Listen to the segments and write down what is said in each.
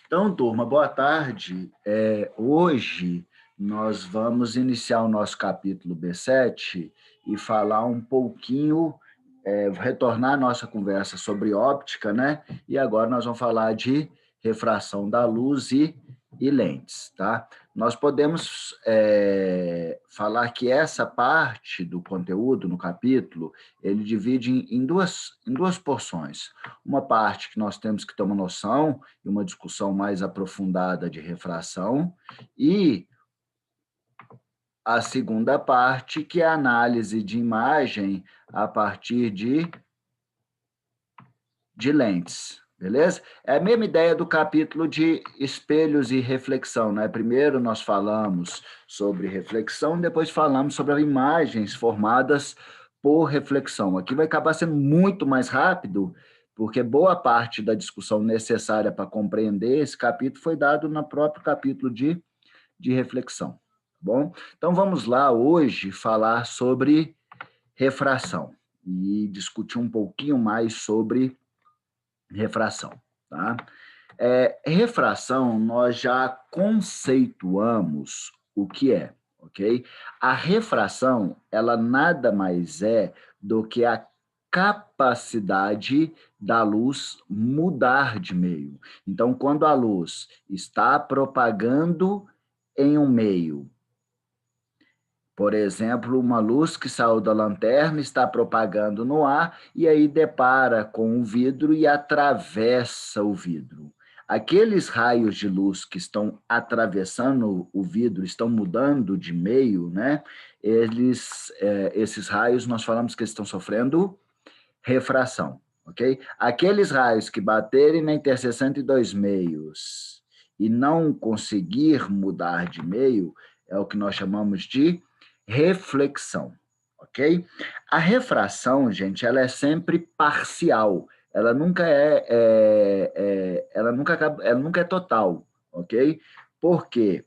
Então, turma, boa tarde. Hoje nós vamos iniciar o nosso capítulo B7 e falar um pouquinho, retornar a nossa conversa sobre óptica, né? E agora nós vamos falar de refração da luz e lentes, tá? Nós podemos falar que essa parte do conteúdo no capítulo, ele divide em duas porções. Uma parte que nós temos que ter uma noção e uma discussão mais aprofundada de refração, e a segunda parte, que é a análise de imagem a partir de lentes, beleza? É a mesma ideia do capítulo de espelhos e reflexão, né? Primeiro nós falamos sobre reflexão, depois falamos sobre imagens formadas por reflexão. Aqui vai acabar sendo muito mais rápido, porque boa parte da discussão necessária para compreender esse capítulo foi dado no próprio capítulo de reflexão, tá bom? Então vamos lá hoje falar sobre refração e discutir um pouquinho mais sobre refração, tá? Refração, nós já conceituamos o que é, ok? A refração, ela nada mais é do que a capacidade da luz mudar de meio. Então, quando a luz está propagando em um meio, por exemplo, uma luz que saiu da lanterna está propagando no ar e aí depara com o vidro e atravessa o vidro. Aqueles raios de luz que estão atravessando o vidro, estão mudando de meio, né? Esses raios, nós falamos que estão sofrendo refração, ok? Aqueles raios que baterem na interseção entre dois meios e não conseguir mudar de meio, é o que nós chamamos de reflexão, ok? A refração, gente, ela é sempre parcial, ela nunca ela nunca é total, ok? Por quê?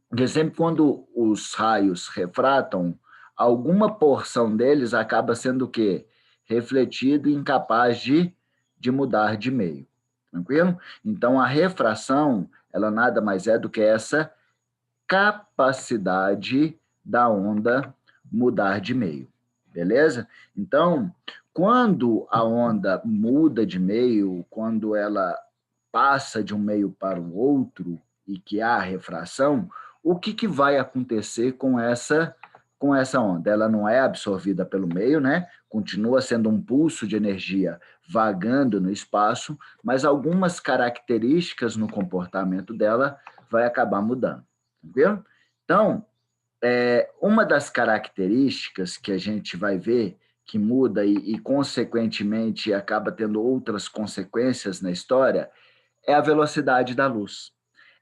Porque sempre quando os raios refratam, alguma porção deles acaba sendo o quê? Refletido e incapaz de mudar de meio, tranquilo? Então, a refração, ela nada mais é do que essa capacidade da onda mudar de meio, beleza? Então, quando a onda muda de meio, quando ela passa de um meio para o outro e que há refração, o que vai acontecer com essa onda? Ela não é absorvida pelo meio, né? Continua sendo um pulso de energia vagando no espaço, mas algumas características no comportamento dela vai acabar mudando. Tranquilo? Então, uma das características que a gente vai ver que muda consequentemente, acaba tendo outras consequências na história, é a velocidade da luz.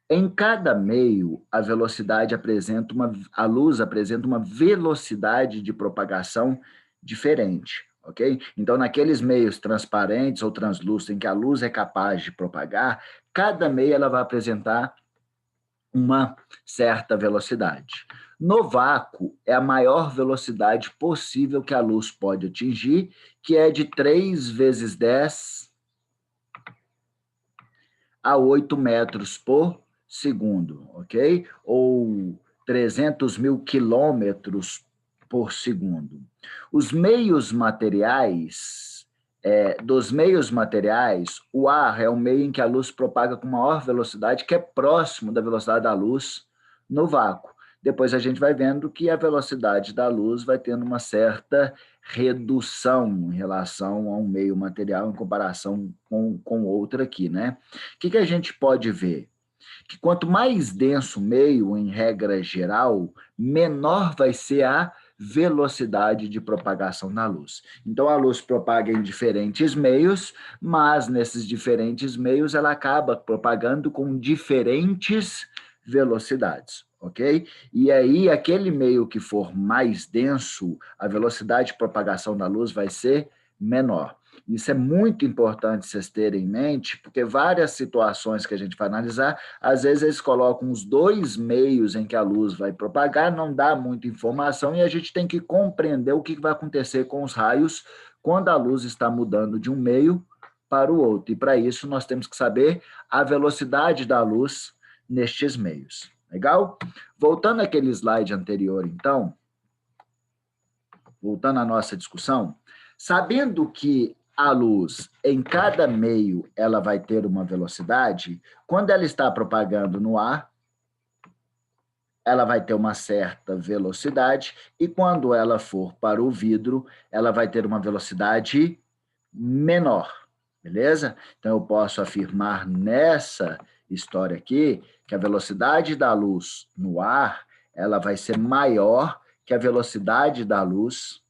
Em cada meio, a luz apresenta uma velocidade de propagação diferente, ok? Então, naqueles meios transparentes ou translúcidos em que a luz é capaz de propagar, cada meio ela vai apresentar uma certa velocidade. No vácuo, é a maior velocidade possível que a luz pode atingir, que é de 3 vezes 10 a 8 metros por segundo, ok? Ou 300 mil quilômetros por segundo. Os meios materiais, dos meios materiais, o ar é o meio em que a luz propaga com maior velocidade, que é próximo da velocidade da luz no vácuo. Depois a gente vai vendo que a velocidade da luz vai tendo uma certa redução em relação a um meio material em comparação com outro aqui, né? O que a gente pode ver? Que quanto mais denso o meio, em regra geral, menor vai ser a velocidade de propagação da luz. Então, a luz propaga em diferentes meios, mas nesses diferentes meios ela acaba propagando com diferentes velocidades, ok? E aí, aquele meio que for mais denso, a velocidade de propagação da luz vai ser menor. Isso é muito importante vocês terem em mente, porque várias situações que a gente vai analisar, às vezes eles colocam os dois meios em que a luz vai propagar, não dá muita informação, e a gente tem que compreender o que vai acontecer com os raios quando a luz está mudando de um meio para o outro. E para isso nós temos que saber a velocidade da luz nestes meios. Legal? Voltando àquele slide anterior, então, voltando à nossa discussão, sabendo que a luz, em cada meio, ela vai ter uma velocidade, quando ela está propagando no ar, ela vai ter uma certa velocidade, e quando ela for para o vidro, ela vai ter uma velocidade menor, beleza? Então, eu posso afirmar nessa história aqui que a velocidade da luz no ar, ela vai ser maior que a velocidade da luz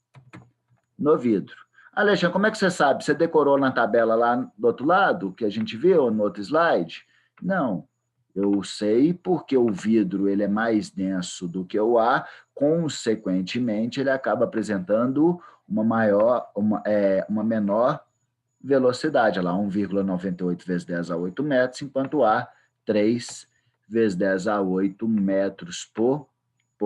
no vidro. Alexandre, como é que você sabe? Você decorou na tabela lá do outro lado, que a gente viu no outro slide? Não. Eu sei porque o vidro ele é mais denso do que o ar, consequentemente, ele acaba apresentando uma menor velocidade, lá 1,98 vezes 10 a 8 metros, enquanto o ar 3 vezes 10 a 8 metros por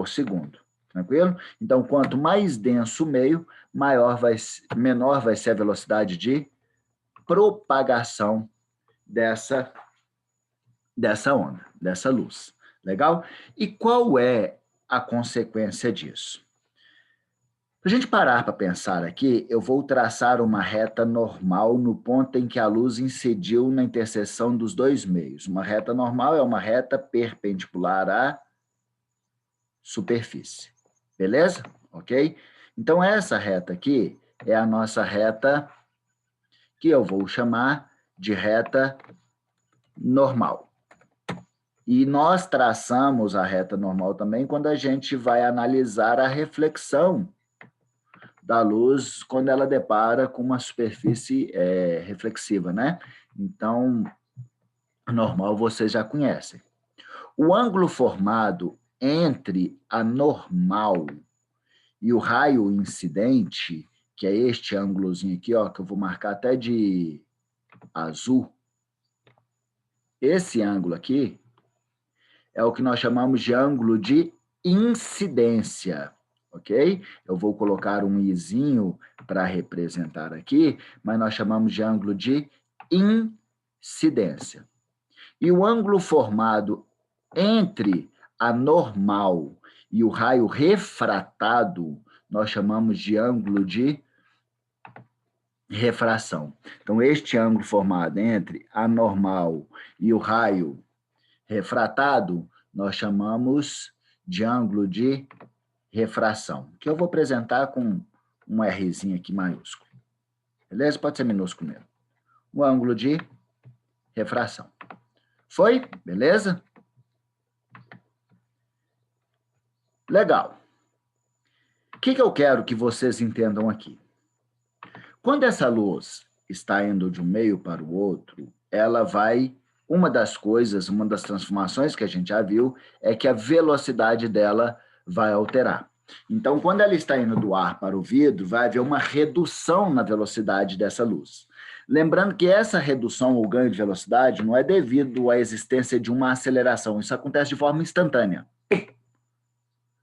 segundo. Tranquilo? Então, quanto mais denso o meio, menor vai ser a velocidade de propagação dessa onda, dessa luz. Legal? E qual é a consequência disso? Para a gente parar para pensar aqui, eu vou traçar uma reta normal no ponto em que a luz incidiu na interseção dos dois meios. Uma reta normal é uma reta perpendicular à superfície. Beleza? Ok? Então, essa reta aqui é a nossa reta que eu vou chamar de reta normal. E nós traçamos a reta normal também quando a gente vai analisar a reflexão da luz quando ela depara com uma superfície reflexiva, né? Então, normal vocês já conhecem. O ângulo formado entre a normal e o raio incidente, que é este ângulozinho aqui, ó, que eu vou marcar até de azul, esse ângulo aqui é o que nós chamamos de ângulo de incidência, ok? Eu vou colocar um izinho para representar aqui, mas nós chamamos de ângulo de incidência. E o ângulo formado entre a normal e o raio refratado, nós chamamos de ângulo de refração. Então, este ângulo formado entre a normal e o raio refratado, nós chamamos de ângulo de refração, que eu vou apresentar com um Rzinho aqui maiúsculo. Beleza? Pode ser minúsculo mesmo. O ângulo de refração. Foi? Beleza? Legal. O que eu quero que vocês entendam aqui? Quando essa luz está indo de um meio para o outro, ela vai... Uma das coisas, uma das transformações que a gente já viu é que a velocidade dela vai alterar. Então, quando ela está indo do ar para o vidro, vai haver uma redução na velocidade dessa luz. Lembrando que essa redução ou ganho de velocidade não é devido à existência de uma aceleração, isso acontece de forma instantânea.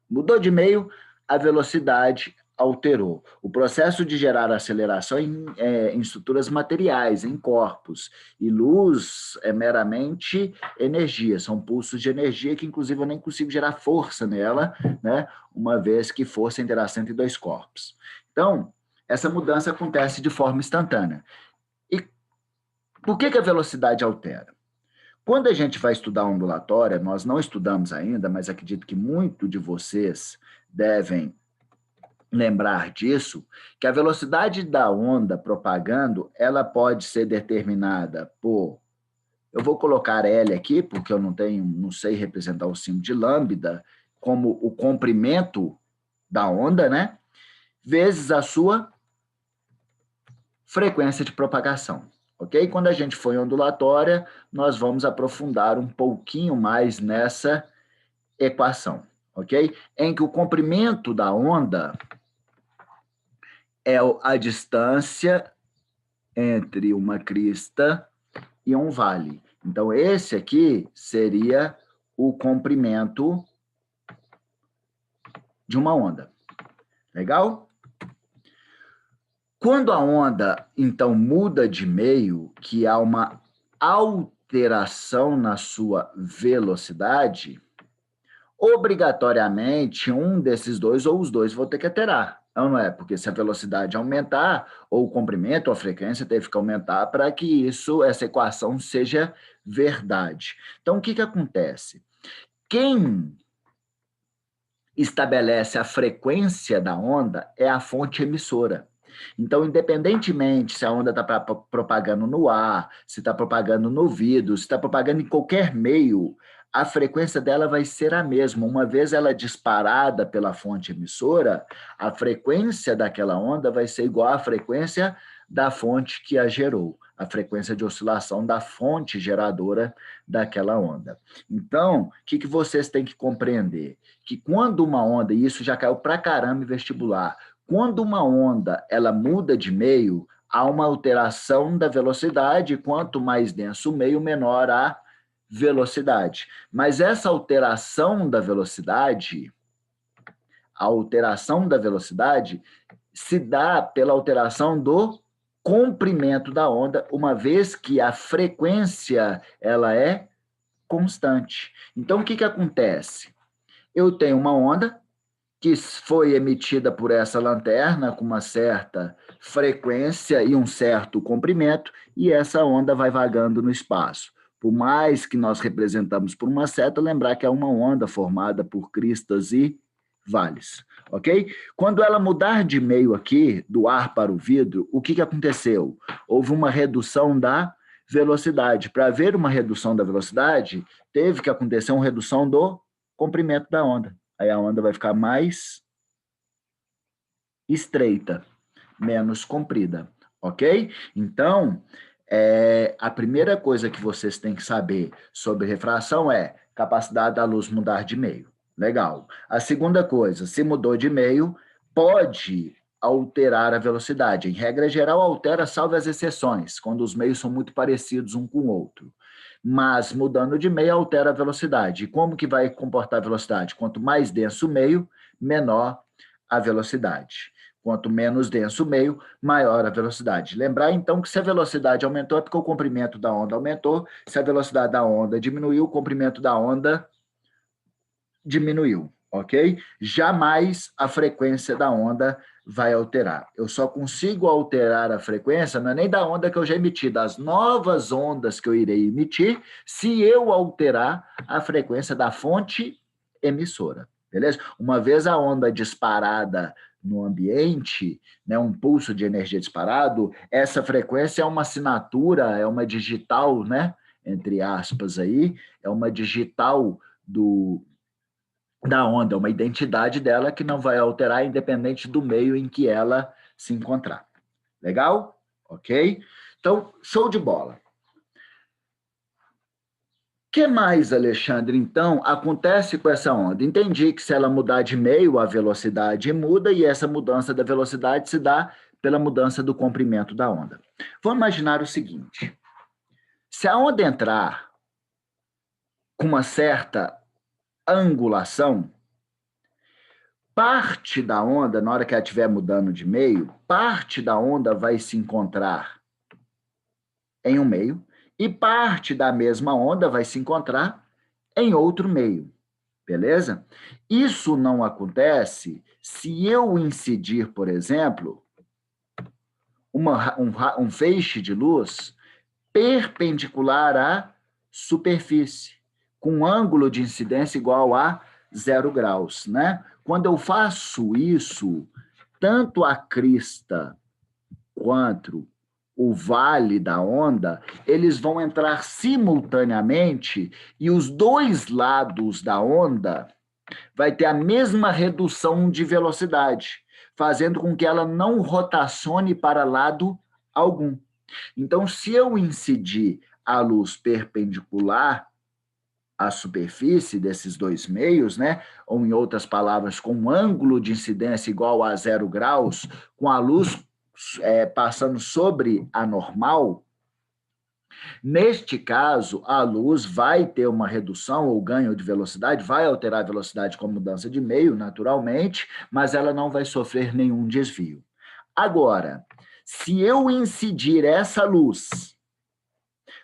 Mudou de meio, a velocidade alterou. O processo de gerar aceleração em estruturas materiais, em corpos. E luz é meramente energia, são pulsos de energia que, inclusive, eu nem consigo gerar força nela, né? Uma vez que força é a interação entre dois corpos. Então, essa mudança acontece de forma instantânea. E por que a velocidade altera? Quando a gente vai estudar ondulatória, nós não estudamos ainda, mas acredito que muito de vocês devem lembrar disso, que a velocidade da onda propagando, ela pode ser determinada por... Eu vou colocar L aqui, porque eu não sei representar o símbolo de lambda, como o comprimento da onda, né? Vezes a sua frequência de propagação. Ok? Quando a gente for em ondulatória, nós vamos aprofundar um pouquinho mais nessa equação, ok? Em que o comprimento da onda é a distância entre uma crista e um vale. Então, esse aqui seria o comprimento de uma onda. Legal? Quando a onda, então, muda de meio, que há uma alteração na sua velocidade, obrigatoriamente um desses dois ou os dois vão ter que alterar. Não é? Porque se a velocidade aumentar, ou o comprimento, ou a frequência teve que aumentar para que essa equação seja verdade. Então, o que acontece? Quem estabelece a frequência da onda é a fonte emissora. Então, independentemente se a onda está propagando no ar, se está propagando no vidro, se está propagando em qualquer meio, a frequência dela vai ser a mesma. Uma vez ela disparada pela fonte emissora, a frequência daquela onda vai ser igual à frequência da fonte que a gerou, a frequência de oscilação da fonte geradora daquela onda. Então, o que vocês têm que compreender? Que quando uma onda, e isso já caiu pra caramba em vestibular, quando uma onda ela muda de meio, há uma alteração da velocidade, quanto mais denso o meio, menor a velocidade. Mas essa alteração da velocidade, a alteração da velocidade se dá pela alteração do comprimento da onda, uma vez que a frequência ela é constante. Então, o que acontece? Eu tenho uma onda que foi emitida por essa lanterna com uma certa frequência e um certo comprimento, e essa onda vai vagando no espaço. Por mais que nós representamos por uma seta, lembrar que é uma onda formada por cristas e vales, ok? Quando ela mudar de meio aqui, do ar para o vidro, o que aconteceu? Houve uma redução da velocidade. Para haver uma redução da velocidade, teve que acontecer uma redução do comprimento da onda. Aí a onda vai ficar mais estreita, menos comprida, ok? Então, a primeira coisa que vocês têm que saber sobre refração é capacidade da luz mudar de meio. Legal. A segunda coisa, se mudou de meio, pode alterar a velocidade. Em regra geral, altera, salvo as exceções, quando os meios são muito parecidos um com o outro. Mas, mudando de meio, altera a velocidade. E como que vai comportar a velocidade? Quanto mais denso o meio, menor a velocidade. Quanto menos denso o meio, maior a velocidade. Lembrar, então, que se a velocidade aumentou, é porque o comprimento da onda aumentou. Se a velocidade da onda diminuiu, o comprimento da onda diminuiu, ok? Jamais a frequência da onda vai alterar. Eu só consigo alterar a frequência, não é nem da onda que eu já emiti, das novas ondas que eu irei emitir, se eu alterar a frequência da fonte emissora, beleza? Uma vez a onda disparada no ambiente, né, um pulso de energia disparado, essa frequência é uma assinatura, é uma digital, né, entre aspas aí, é uma digital da onda, uma identidade dela que não vai alterar independente do meio em que ela se encontrar. Legal? Ok? Então, show de bola. O que mais, Alexandre, então, acontece com essa onda? Entendi que se ela mudar de meio, a velocidade muda, e essa mudança da velocidade se dá pela mudança do comprimento da onda. Vamos imaginar o seguinte: se a onda entrar com uma certa angulação, parte da onda, na hora que ela estiver mudando de meio, parte da onda vai se encontrar em um meio e parte da mesma onda vai se encontrar em outro meio, beleza? Isso não acontece se eu incidir, por exemplo, um feixe de luz perpendicular à superfície, com um ângulo de incidência igual a 0 graus, né? Quando eu faço isso, tanto a crista quanto o vale da onda, eles vão entrar simultaneamente e os dois lados da onda vai ter a mesma redução de velocidade, fazendo com que ela não rotacione para lado algum. Então, se eu incidir a luz perpendicular à superfície desses dois meios, né? Ou, em outras palavras, com um ângulo de incidência igual a 0 graus, com a luz passando sobre a normal, neste caso, a luz vai ter uma redução ou ganho de velocidade, vai alterar a velocidade com mudança de meio, naturalmente, mas ela não vai sofrer nenhum desvio. Agora, Se eu incidir essa luz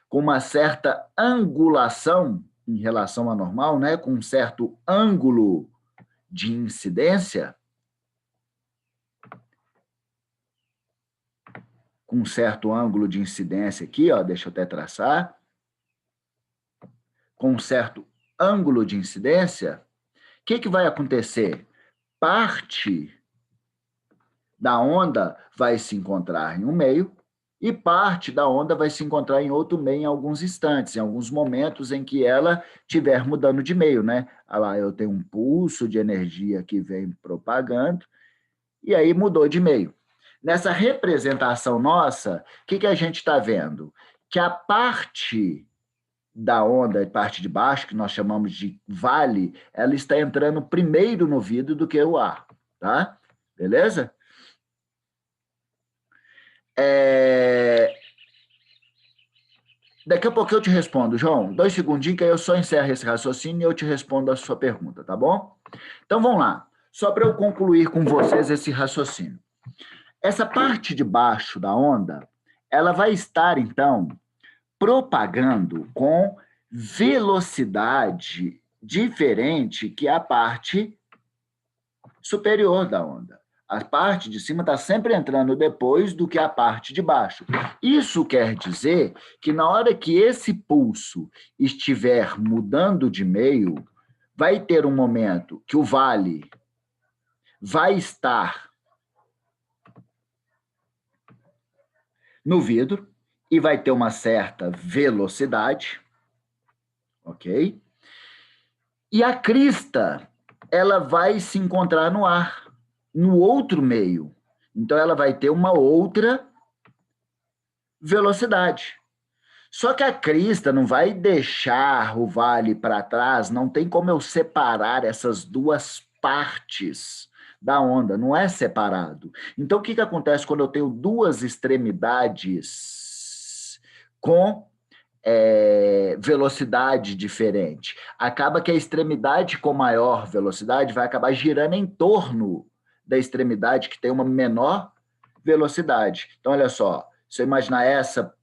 com uma certa angulação em relação à normal, né, com um certo ângulo de incidência, com um certo ângulo de incidência aqui, ó, deixa eu até traçar, com um certo ângulo de incidência, o que vai acontecer? Parte da onda vai se encontrar em um meio e parte da onda vai se encontrar em outro meio em alguns instantes, em alguns momentos em que ela estiver mudando de meio, né? Olha lá, eu tenho um pulso de energia que vem propagando e aí mudou de meio. Nessa representação nossa, o que a gente está vendo? Que a parte da onda, a parte de baixo, que nós chamamos de vale, ela está entrando primeiro no vidro do que o ar, tá? Beleza? Daqui a pouco eu te respondo, João. 2 segundinhos que aí eu só encerro esse raciocínio e eu te respondo a sua pergunta, tá bom? Então vamos lá. Só para eu concluir com vocês esse raciocínio. Essa parte de baixo da onda, ela vai estar, então, propagando com velocidade diferente que a parte superior da onda. A parte de cima está sempre entrando depois do que a parte de baixo. Isso quer dizer que na hora que esse pulso estiver mudando de meio, vai ter um momento que o vale vai estar no vidro e vai ter uma certa velocidade, ok? E a crista, ela vai se encontrar no ar, no outro meio. Então, ela vai ter uma outra velocidade. Só que a crista não vai deixar o vale para trás, não tem como eu separar essas duas partes da onda, não é separado. Então, o que acontece quando eu tenho duas extremidades com velocidade diferente? Acaba que a extremidade com maior velocidade vai acabar girando em torno da extremidade que tem uma menor velocidade. Então, olha só, se eu imaginar essa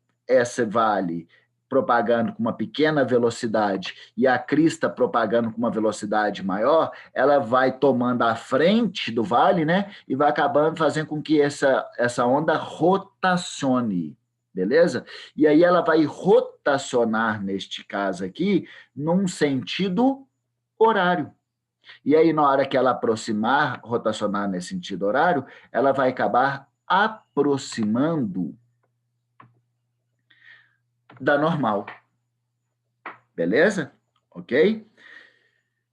vale propagando com uma pequena velocidade e a crista propagando com uma velocidade maior, ela vai tomando a frente do vale, né? E vai acabando fazendo com que essa onda rotacione, beleza? E aí ela vai rotacionar, neste caso aqui, num sentido horário. E aí, na hora que ela aproximar, rotacionar nesse sentido horário, ela vai acabar aproximando da normal. Beleza? Ok?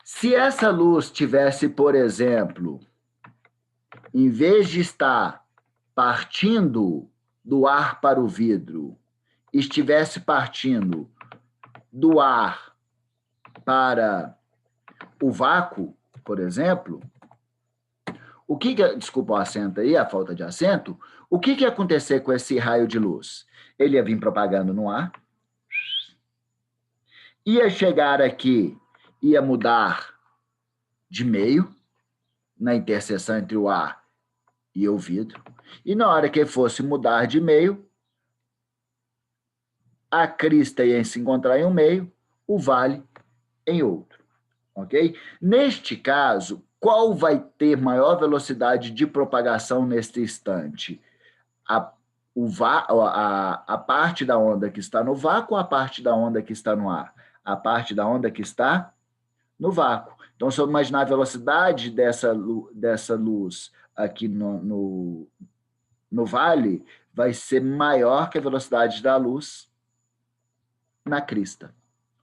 Se essa luz tivesse, por exemplo, em vez de estar partindo do ar para o vidro, estivesse partindo do ar para o vácuo, por exemplo, desculpa o acento aí, a falta de acento, o que ia acontecer com esse raio de luz? Ele ia vir propagando no ar, ia chegar aqui, ia mudar de meio, na interseção entre o ar e o vidro, e na hora que fosse mudar de meio, a crista ia se encontrar em um meio, o vale em outro, ok? Neste caso, qual vai ter maior velocidade de propagação neste instante? A parte da onda que está no vácuo ou a parte da onda que está no ar? A parte da onda que está no vácuo. Então, se eu imaginar a velocidade dessa luz aqui no vale, vai ser maior que a velocidade da luz na crista,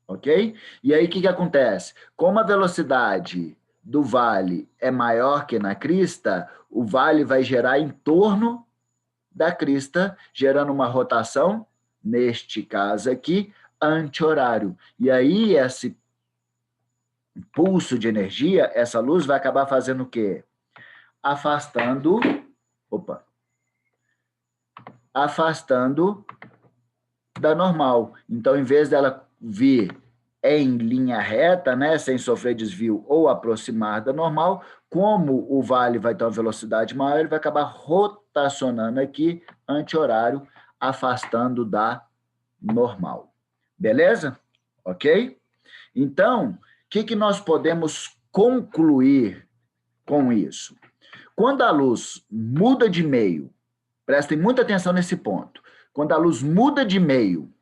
ok? E aí, o que acontece? Como a velocidade do vale é maior que na crista, o vale vai gerar em torno da crista, gerando uma rotação, neste caso aqui, anti-horário. E aí, esse pulso de energia, essa luz vai acabar fazendo o quê? Afastando da normal. Então, em vez dela vir em linha reta, né, sem sofrer desvio ou aproximar da normal, como o vale vai ter uma velocidade maior, ele vai acabar rotacionando aqui, anti-horário, afastando da normal. Beleza? Ok? Então, o que nós podemos concluir com isso? Quando a luz muda de meio, prestem muita atenção nesse ponto, quando a luz muda de meio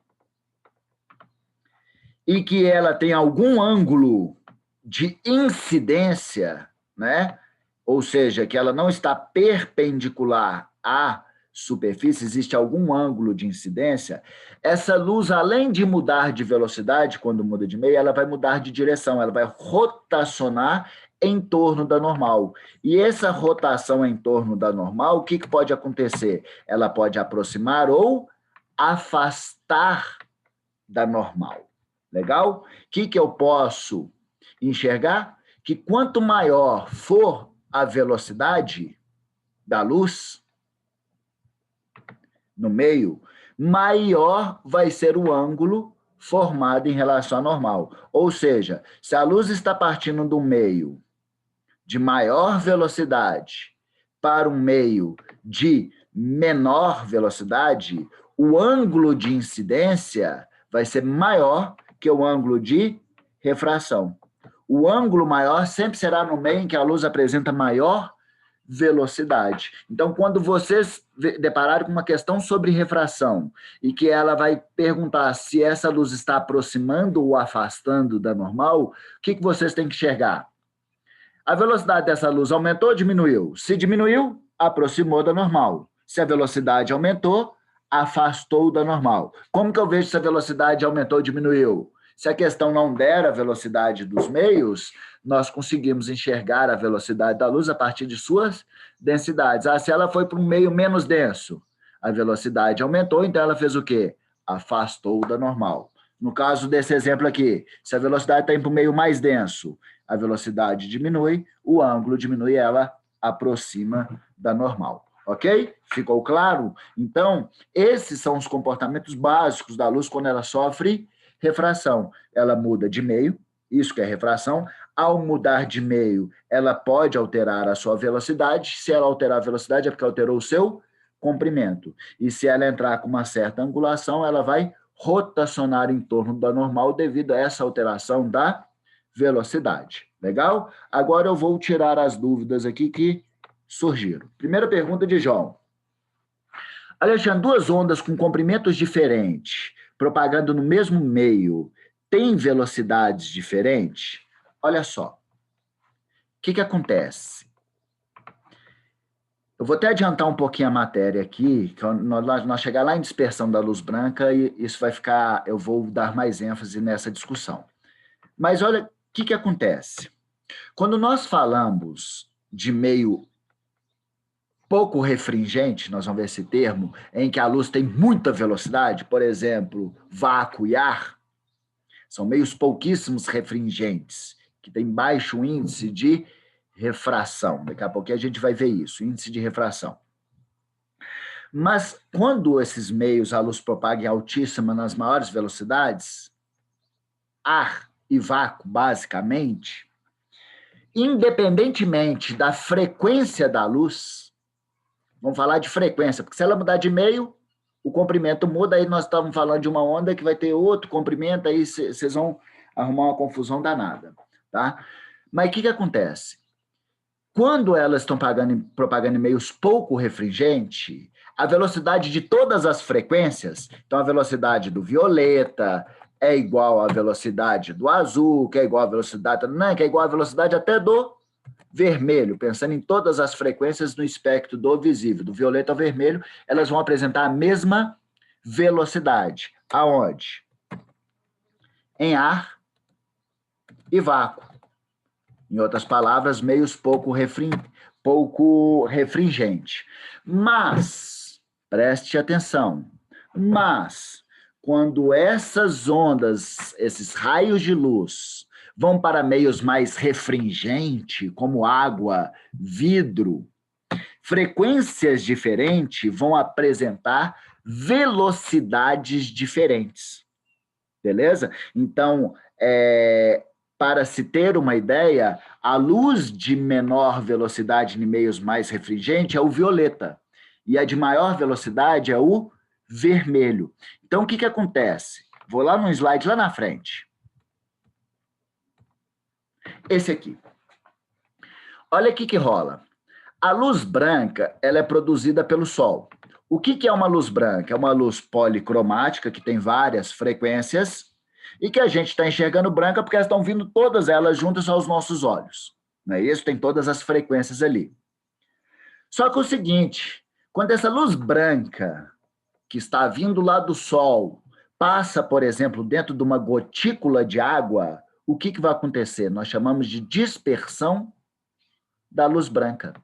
e que ela tem algum ângulo de incidência, né? Ou seja, que ela não está perpendicular à superfície, existe algum ângulo de incidência, essa luz, além de mudar de velocidade, quando muda de meio, ela vai mudar de direção, ela vai rotacionar em torno da normal. E essa rotação em torno da normal, o que pode acontecer? Ela pode aproximar ou afastar da normal. Legal? O que eu posso enxergar? Que quanto maior for a velocidade da luz no meio, maior vai ser o ângulo formado em relação à normal. Ou seja, se a luz está partindo do meio de maior velocidade para um meio de menor velocidade, o ângulo de incidência vai ser maior que o ângulo de refração. O ângulo maior sempre será no meio em que a luz apresenta maior velocidade. Então, quando vocês depararem com uma questão sobre refração e que ela vai perguntar se essa luz está aproximando ou afastando da normal, o que vocês têm que enxergar? A velocidade dessa luz aumentou ou diminuiu? Se diminuiu, aproximou da normal. Se a velocidade aumentou, afastou da normal. Como que eu vejo se a velocidade aumentou ou diminuiu? Se a questão não der a velocidade dos meios, nós conseguimos enxergar a velocidade da luz a partir de suas densidades. Se ela foi para um meio menos denso, a velocidade aumentou, então ela fez o quê? Afastou da normal. No caso desse exemplo aqui, se a velocidade está indo para o meio mais denso, a velocidade diminui, o ângulo diminui, ela aproxima da normal. Ok? Ficou claro? Então, esses são os comportamentos básicos da luz quando ela sofre refração. Ela muda de meio, isso que é refração. Ao mudar de meio, ela pode alterar a sua velocidade. Se ela alterar a velocidade, é porque alterou o seu comprimento. E se ela entrar com uma certa angulação, ela vai rotacionar em torno da normal devido a essa alteração da velocidade. Legal? Agora eu vou tirar as dúvidas aqui que surgiram. Primeira pergunta de João. Alexandre, duas ondas com comprimentos diferentes, propagando no mesmo meio, têm velocidades diferentes? Olha só. O que acontece? Eu vou até adiantar um pouquinho a matéria aqui, que nós chegar lá em dispersão da luz branca, e isso vai ficar, eu vou dar mais ênfase nessa discussão. Mas olha, o que acontece? Quando nós falamos de meio pouco refringente, nós vamos ver esse termo, em que a luz tem muita velocidade, por exemplo, vácuo e ar, são meios pouquíssimos refringentes, que têm baixo índice de refração. Daqui a pouquinho a gente vai ver isso, índice de refração. Mas quando esses meios a luz propaga em altíssima nas maiores velocidades, ar e vácuo, basicamente, independentemente da frequência da luz, vamos falar de frequência, porque se ela mudar de meio, o comprimento muda, aí nós estamos falando de uma onda que vai ter outro comprimento, aí vocês vão arrumar uma confusão danada, tá? Mas o que acontece? Quando elas estão propagando em meios pouco refringentes, a velocidade de todas as frequências, então a velocidade do violeta é igual à velocidade do azul, que é igual à velocidade, não, que é igual à velocidade até do vermelho, pensando em todas as frequências no espectro do visível, do violeta ao vermelho, elas vão apresentar a mesma velocidade. Aonde? Em ar e vácuo. Em outras palavras, meios pouco refringente. Mas, preste atenção, quando essas ondas, esses raios de luz, vão para meios mais refringentes, como água, vidro, frequências diferentes vão apresentar velocidades diferentes. beleza? Então, para se ter uma ideia, a luz de menor velocidade em meios mais refringentes é o violeta, e a de maior velocidade é o vermelho. Então, o que acontece? Vou lá no slide lá na frente. Esse aqui. Olha o que rola. A luz branca, ela é produzida pelo Sol. O que é uma luz branca? É uma luz policromática, que tem várias frequências, e que a gente está enxergando branca porque elas estão vindo todas elas juntas aos nossos olhos. Não é isso? Tem todas as frequências ali. Só que é o seguinte, quando essa luz branca, que está vindo lá do Sol, passa, por exemplo, dentro de uma gotícula de água, o que vai acontecer? Nós chamamos de dispersão da luz branca.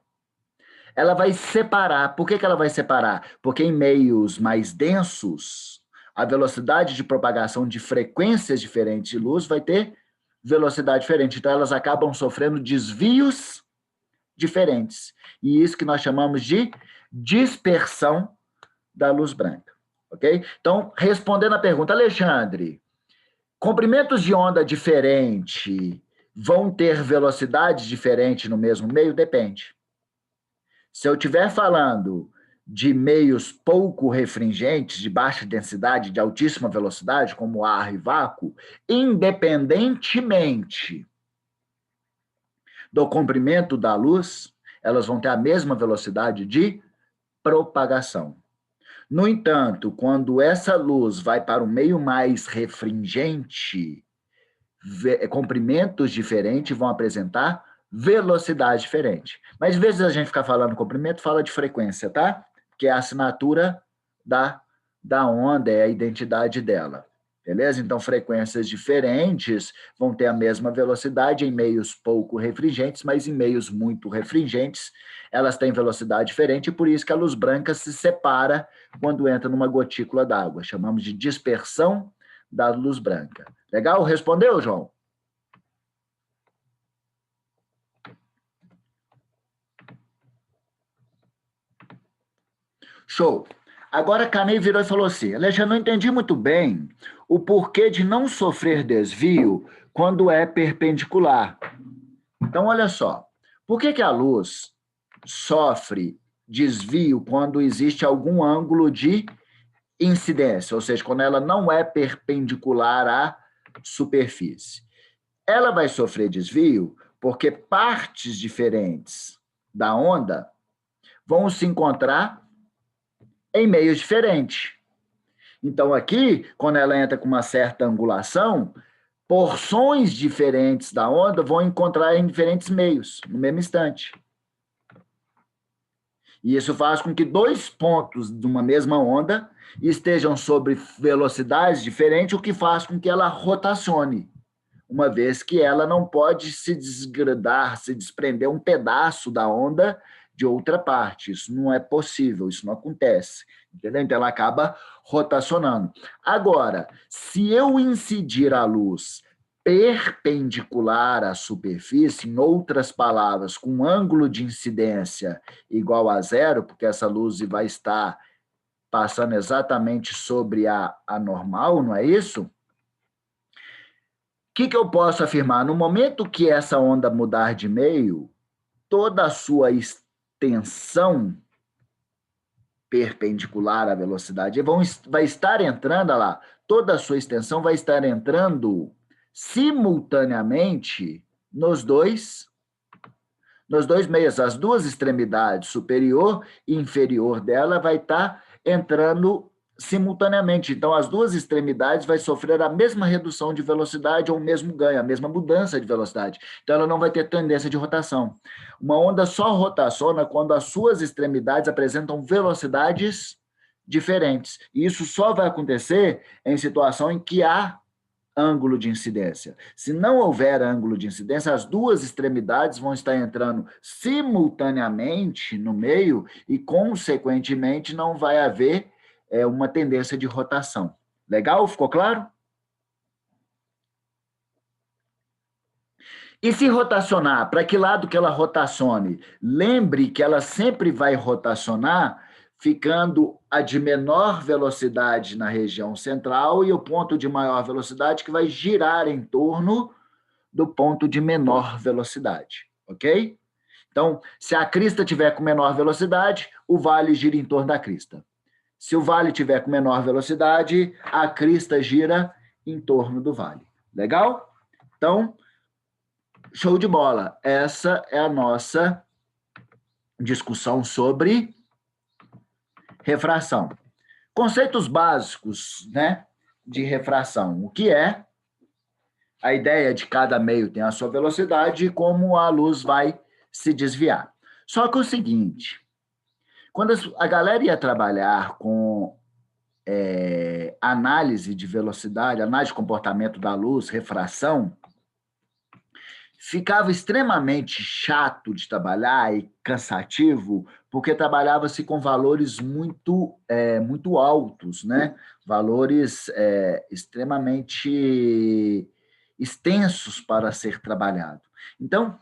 Ela vai separar. Por que ela vai separar? Porque em meios mais densos, a velocidade de propagação de frequências diferentes de luz vai ter velocidade diferente. Então, elas acabam sofrendo desvios diferentes. E isso que nós chamamos de dispersão da luz branca. Ok? Então, respondendo à pergunta, Alexandre, comprimentos de onda diferente vão ter velocidade diferente no mesmo meio? Depende. Se eu estiver falando de meios pouco refringentes, de baixa densidade, de altíssima velocidade, como ar e vácuo, independentemente do comprimento da luz, elas vão ter a mesma velocidade de propagação. No entanto, quando essa luz vai para um meio mais refringente, comprimentos diferentes vão apresentar velocidade diferente. Mas, às vezes, a gente fica falando comprimento, fala de frequência, tá? Que é a assinatura da onda, é a identidade dela. Beleza? Então, frequências diferentes vão ter a mesma velocidade em meios pouco refringentes, mas em meios muito refringentes, elas têm velocidade diferente, e por isso que a luz branca se separa quando entra numa gotícula d'água. Chamamos de dispersão da luz branca. Legal? Respondeu, João? Show. Agora a Canei virou e falou assim, Alexandre, não entendi muito bem o porquê de não sofrer desvio quando é perpendicular. Então, olha só, por que a luz sofre desvio quando existe algum ângulo de incidência, ou seja, quando ela não é perpendicular à superfície? Ela vai sofrer desvio porque partes diferentes da onda vão se encontrar em meios diferentes. Então, aqui, quando ela entra com uma certa angulação, porções diferentes da onda vão encontrar em diferentes meios, no mesmo instante. E isso faz com que dois pontos de uma mesma onda estejam sobre velocidades diferentes, o que faz com que ela rotacione, uma vez que ela não pode se desgrudar, se desprender um pedaço da onda de outra parte. Isso não é possível, isso não acontece. Entendeu? Então, ela acaba rotacionando. Agora, se eu incidir a luz perpendicular à superfície, em outras palavras, com um ângulo de incidência igual a zero, porque essa luz vai estar passando exatamente sobre a normal, não é isso? O que eu posso afirmar? No momento que essa onda mudar de meio, toda a sua extensão perpendicular à velocidade vai estar entrando, olha lá, toda a sua extensão vai estar entrando simultaneamente nos dois meios. As duas extremidades, superior e inferior dela, vai estar entrando simultaneamente. Então, as duas extremidades vai sofrer a mesma redução de velocidade ou o mesmo ganho, a mesma mudança de velocidade. Então, ela não vai ter tendência de rotação. Uma onda só rotaciona quando as suas extremidades apresentam velocidades diferentes. E isso só vai acontecer em situação em que há ângulo de incidência. Se não houver ângulo de incidência, as duas extremidades vão estar entrando simultaneamente no meio e, consequentemente, não vai haver uma tendência de rotação. Legal? Ficou claro? E se rotacionar, para que lado que ela rotacione? Lembre que ela sempre vai rotacionar ficando a de menor velocidade na região central e o ponto de maior velocidade que vai girar em torno do ponto de menor velocidade, ok? Então, se a crista tiver com menor velocidade, o vale gira em torno da crista. Se o vale tiver com menor velocidade, a crista gira em torno do vale. Legal? Então, show de bola. Essa é a nossa discussão sobre refração. Conceitos básicos, né, de refração. O que é? A ideia de cada meio tem a sua velocidade e como a luz vai se desviar. Só que é o seguinte, quando a galera ia trabalhar com análise de velocidade, análise de comportamento da luz, refração, ficava extremamente chato de trabalhar e cansativo, porque trabalhava-se com valores muito altos, né? Valores extremamente extensos para ser trabalhado. Então,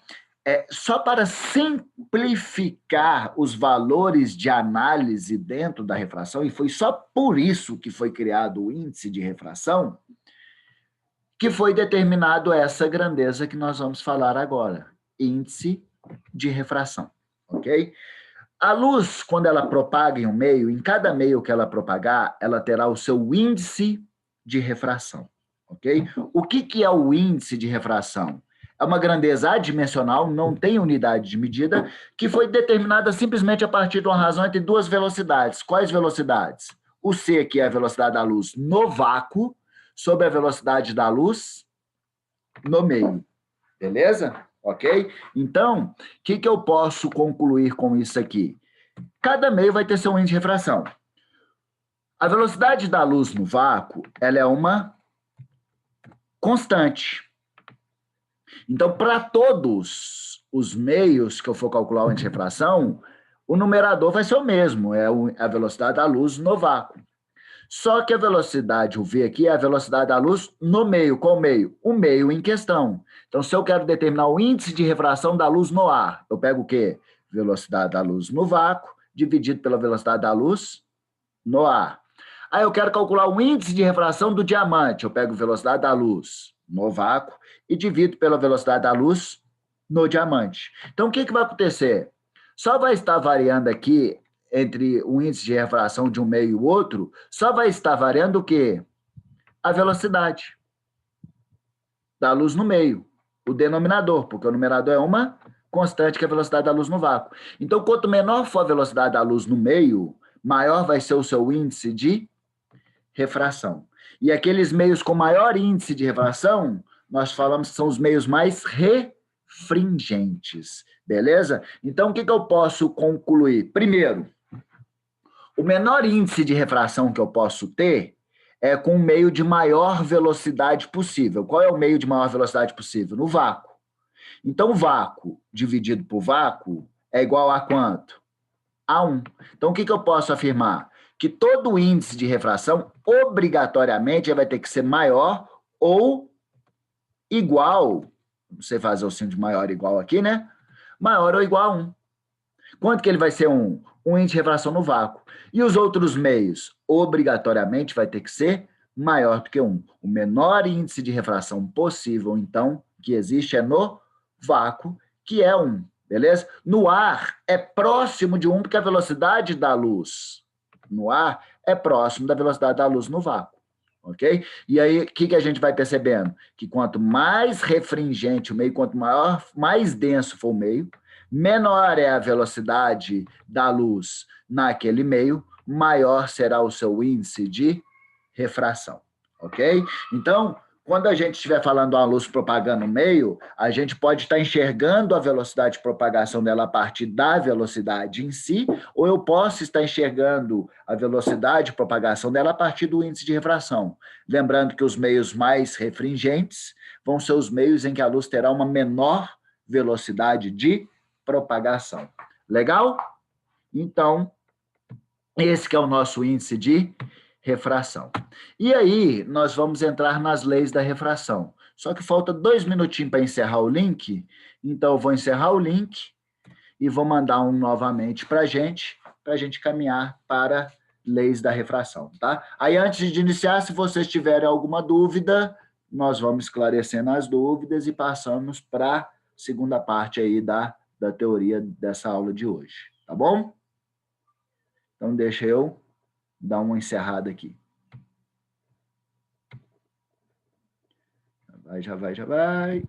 só para simplificar os valores de análise dentro da refração, e foi só por isso que foi criado o índice de refração, que foi determinado essa grandeza que nós vamos falar agora, índice de refração, ok? A luz, quando ela propaga em um meio, em cada meio que ela propagar, ela terá o seu índice de refração, ok? O que é o índice de refração? É uma grandeza adimensional, não tem unidade de medida, que foi determinada simplesmente a partir de uma razão entre duas velocidades. Quais velocidades? O C, que é a velocidade da luz no vácuo, sobre a velocidade da luz no meio. Beleza? Ok? Então, o que eu posso concluir com isso aqui? Cada meio vai ter seu índice de refração. A velocidade da luz no vácuo, ela é uma constante. Então, para todos os meios que eu for calcular o índice de refração, o numerador vai ser o mesmo, é a velocidade da luz no vácuo. Só que a velocidade, o V aqui, é a velocidade da luz no meio. Qual meio? O meio em questão. Então, se eu quero determinar o índice de refração da luz no ar, eu pego o quê? Velocidade da luz no vácuo, dividido pela velocidade da luz no ar. Aí eu quero calcular o índice de refração do diamante, eu pego velocidade da luz no vácuo e divido pela velocidade da luz no diamante. Então, o que vai acontecer? Só vai estar variando aqui entre o índice de refração de um meio e o outro, só vai estar variando o quê? A velocidade da luz no meio, o denominador, porque o numerador é uma constante, que é a velocidade da luz no vácuo. Então, quanto menor for a velocidade da luz no meio, maior vai ser o seu índice de refração. E aqueles meios com maior índice de refração, nós falamos que são os meios mais refringentes, beleza? Então, o que eu posso concluir? Primeiro, o menor índice de refração que eu posso ter é com o meio de maior velocidade possível. Qual é o meio de maior velocidade possível? No vácuo. Então, o vácuo dividido por vácuo é igual a quanto? A 1. Então, o que eu posso afirmar? Que todo índice de refração, obrigatoriamente, vai ter que ser maior ou igual, não sei fazer o signo de maior e igual aqui, né? Maior ou igual a 1. Quanto que ele vai ser 1? Um índice de refração no vácuo. E os outros meios? Obrigatoriamente vai ter que ser maior do que 1. O menor índice de refração possível, então, que existe é no vácuo, que é 1. Beleza? No ar, é próximo de 1, porque a velocidade da luz no ar é próximo da velocidade da luz no vácuo. Ok? E aí, o que a gente vai percebendo? Que quanto mais refringente o meio, quanto mais denso for o meio, menor é a velocidade da luz naquele meio, maior será o seu índice de refração, ok? Então, quando a gente estiver falando uma luz propagando no meio, a gente pode estar enxergando a velocidade de propagação dela a partir da velocidade em si, ou eu posso estar enxergando a velocidade de propagação dela a partir do índice de refração. Lembrando que os meios mais refringentes vão ser os meios em que a luz terá uma menor velocidade de propagação. Legal? Então, esse que é o nosso índice de refração. E aí, nós vamos entrar nas leis da refração. Só que falta 2 minutinhos para encerrar o link, então eu vou encerrar o link e vou mandar um novamente para a gente, para a gente caminhar para leis da refração, tá? Aí, antes de iniciar, se vocês tiverem alguma dúvida, nós vamos esclarecendo as dúvidas e passamos para a segunda parte aí da teoria dessa aula de hoje, tá bom? Então, deixa eu dar uma encerrada aqui. Já vai.